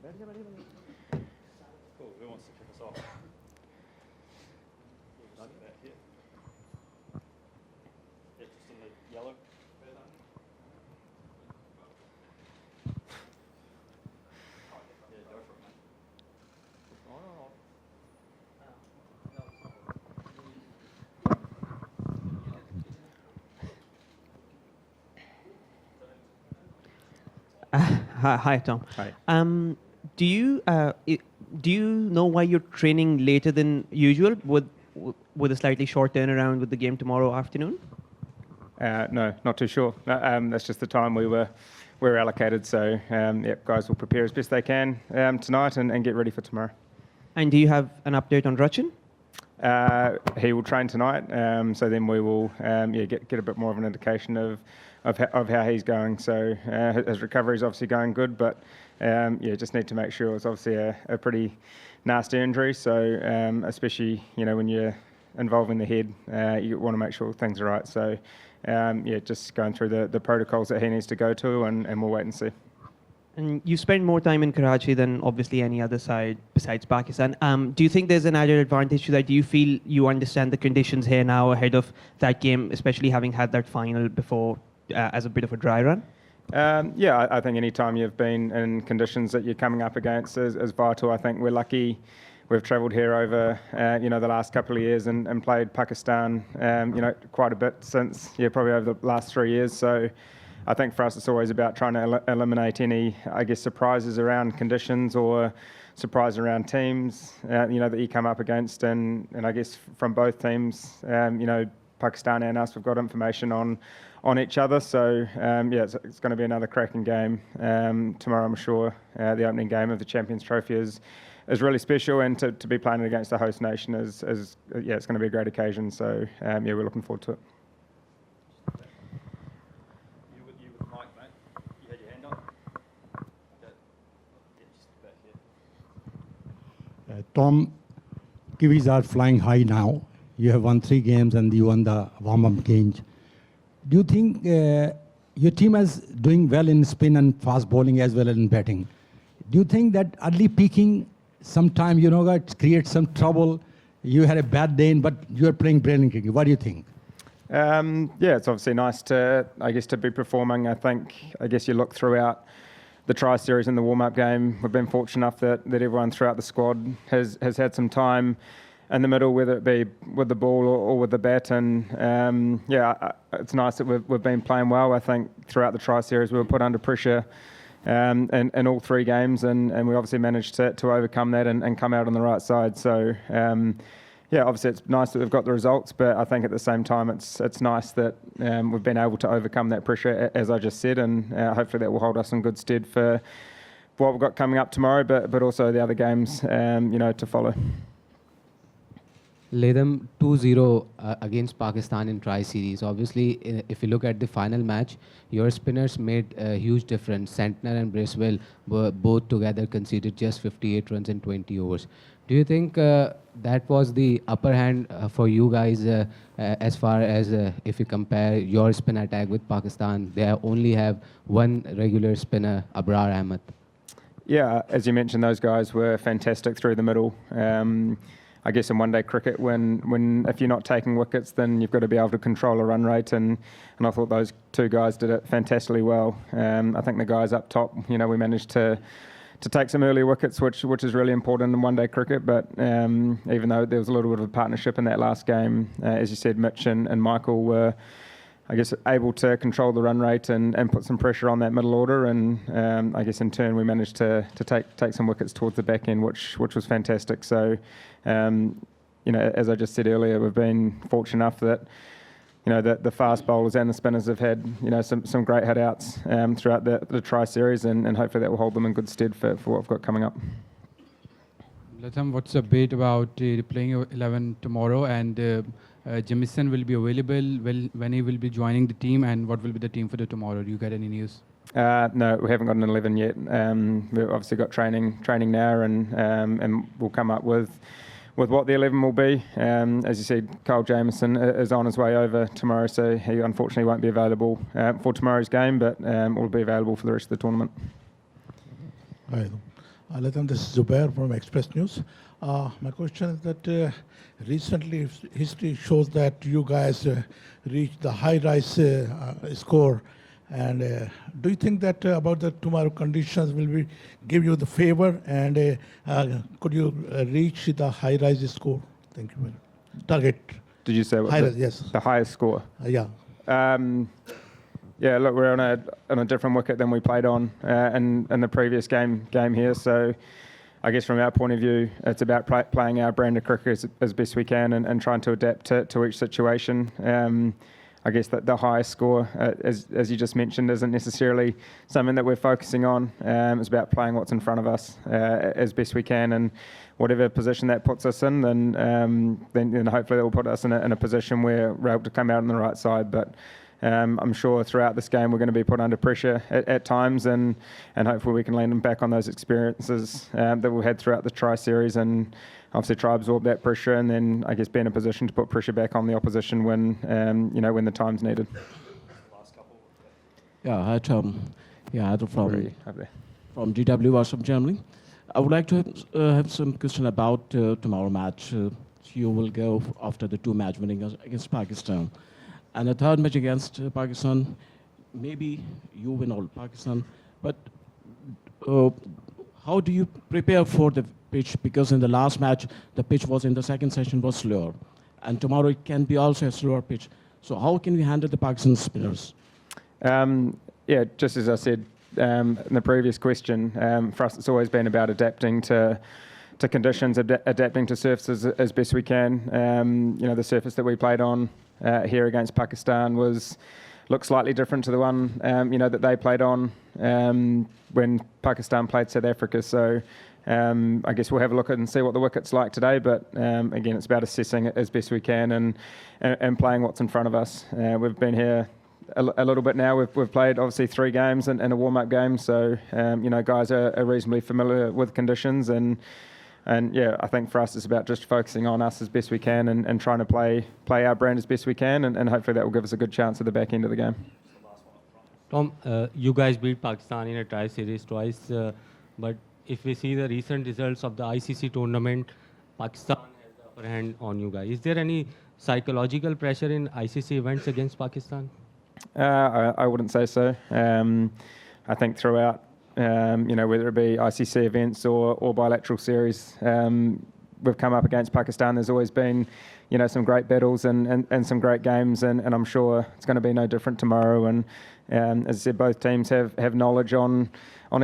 Cool. Who wants to kick us off? Back here. Yeah, just in the yellow. Yeah, go for it, mate. Hi, Tom. Hi. Do you know why you're training later than usual with a slightly short turnaround with the game tomorrow afternoon? No, not too sure. That's just the time we were allocated. So, guys will prepare as best they can tonight and get ready for tomorrow. And do you have an update on Rachin? He will train tonight, so then we will get a bit more of an indication of how he's going. So his recovery is obviously going good, but just need to make sure. It's obviously a pretty nasty injury, so especially when you're involving the head, you want to make sure things are right. So just going through the protocols that he needs to go to, and we'll wait and see. And you spend more time in Karachi than obviously any other side besides Pakistan. Do you think there's an added advantage to that? Do you feel you understand the conditions here now ahead of that game, especially having had that final before as a bit of a dry run? I think any time you've been in conditions that you're coming up against is vital. I think we're lucky. We've travelled here over, the last couple of years and played Pakistan, quite a bit since, probably over the last 3 years. So I think for us it's always about trying to eliminate any, surprises around conditions or surprise around teams, that you come up against. And I guess from both teams, Pakistan and us, we've got information on each other. So, it's going to be another cracking game tomorrow, I'm sure. The opening game of the Champions Trophy is really special, and to be playing against the host nation is it's going to be a great occasion. So, we're looking forward to it. You with Mike, mate. You had your hand up. Just back here. Tom, Kiwis are flying high now. You have won 3 games and you won the warm-up games. Do you think your team is doing well in spin and fast bowling as well as in batting? Do you think that early peaking sometime, it creates some trouble? You had a bad day, but you are playing brilliant cricket. What do you think? It's obviously nice to be performing. I guess you look throughout the tri-series and the warm-up game. We've been fortunate enough that everyone throughout the squad has had some time in the middle, whether it be with the ball or with the bat. And it's nice that we've been playing well. I think throughout the tri-series we were put under pressure in all 3 games, and we obviously managed to overcome that and come out on the right side. So obviously it's nice that we've got the results, but I think at the same time it's nice that we've been able to overcome that pressure, as I just said, and hopefully that will hold us in good stead for what we've got coming up tomorrow, but also the other games to follow. Latham 2-0 against Pakistan in tri-series. Obviously, if you look at the final match, your spinners made a huge difference. Santner and Bracewell were both together conceded just 58 runs in 20 overs. Do you think that was the upper hand for you guys as far as if you compare your spin attack with Pakistan? They only have one regular spinner, Abrar Ahmed. Yeah, as you mentioned, those guys were fantastic through the middle. I guess in one-day cricket, when if you're not taking wickets, then you've got to be able to control a run rate, and I thought those 2 guys did it fantastically well. I think the guys up top, we managed to take some early wickets, which is really important in one-day cricket. But even though there was a little bit of a partnership in that last game, as you said, Mitch and Michael were, I guess, able to control the run rate and put some pressure on that middle order, and I guess in turn we managed to take some wickets towards the back end, which was fantastic. So, as I just said earlier, we've been fortunate enough that the fast bowlers and the spinners have had some great hit-outs throughout the tri-series, and hopefully that will hold them in good stead for what we've got coming up. Latham, what's the update about playing 11 tomorrow, and Jameison will be available when he will be joining the team, and what will be the team for the tomorrow? Do you get any news? No, we haven't got an 11 yet. We've obviously got training now, and we'll come up with what the 11 will be. As you said, Kyle Jameison is on his way over tomorrow, so he unfortunately won't be available for tomorrow's game, but will be available for the rest of the tournament. Hi. Latham, this is Zubair from Express News. My question is that recently history shows that you guys reached the high-rise score. And do you think that about the tomorrow conditions will be give you the favor, and could you reach the high-rise score? Thank you. Target. Did you say what High-rise, yes. the highest score? Yeah. Yeah, look, we're on a different wicket than we played on in the previous game here. So I guess from our point of view, it's about playing our brand of cricket as best we can and trying to adapt to each situation. I guess that the highest score, as you just mentioned, isn't necessarily something that we're focusing on. It's about playing what's in front of us as best we can, and whatever position that puts us in, then hopefully that will put us in a position where we're able to come out on the right side. But I'm sure throughout this game we're going to be put under pressure at times, and hopefully we can land them back on those experiences that we've had throughout the tri-series, and obviously try to absorb that pressure, and then I guess be in a position to put pressure back on the opposition when when the time's needed. Yeah, hi Tom. Yeah, Adam Over there. from DW Warsaw, Germany. I would like to have some question about tomorrow match. You will go after the 2 match winning against Pakistan. And the 3rd match against Pakistan, maybe you win all Pakistan, but how do you prepare for the pitch? Because in the last match, the pitch was in the second session was slower. And tomorrow it can be also a slower pitch. So how can we handle the Pakistan spinners? Yeah, just as I said in the previous question, for us it's always been about adapting to conditions, adapting to surfaces as best we can. The surface that we played on here against Pakistan looked slightly different to the one that they played on when Pakistan played South Africa. So I guess we'll have a look at and see what the wicket's like today. But again, it's about assessing it as best we can and playing what's in front of us. We've been here a little bit now. We've played obviously 3 games and a warm-up game. So guys are reasonably familiar with conditions, and yeah, I think for us it's about just focusing on us as best we can and trying to play our brand as best we can, and hopefully that will give us a good chance at the back end of the game. Tom, you guys beat Pakistan in a tri-series twice, but if we see the recent results of the ICC tournament, Pakistan has the upper hand on you guys. Is there any psychological pressure in ICC events against Pakistan? I wouldn't say so. I think throughout, whether it be ICC events or bilateral series, we've come up against Pakistan. There's always been, some great battles and some great games, and I'm sure it's going to be no different tomorrow. And as I said, both teams have knowledge on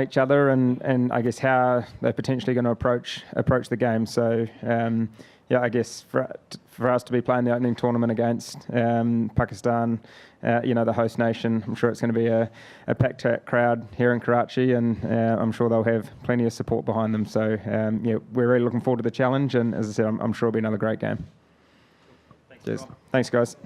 each other and I guess how they're potentially going to approach the game. So I guess for us to be playing the opening tournament against Pakistan, the host nation, I'm sure it's going to be a packed crowd here in Karachi, and I'm sure they'll have plenty of support behind them. So we're really looking forward to the challenge, and as I said, I'm sure it'll be another great game. Cheers. Thanks, guys.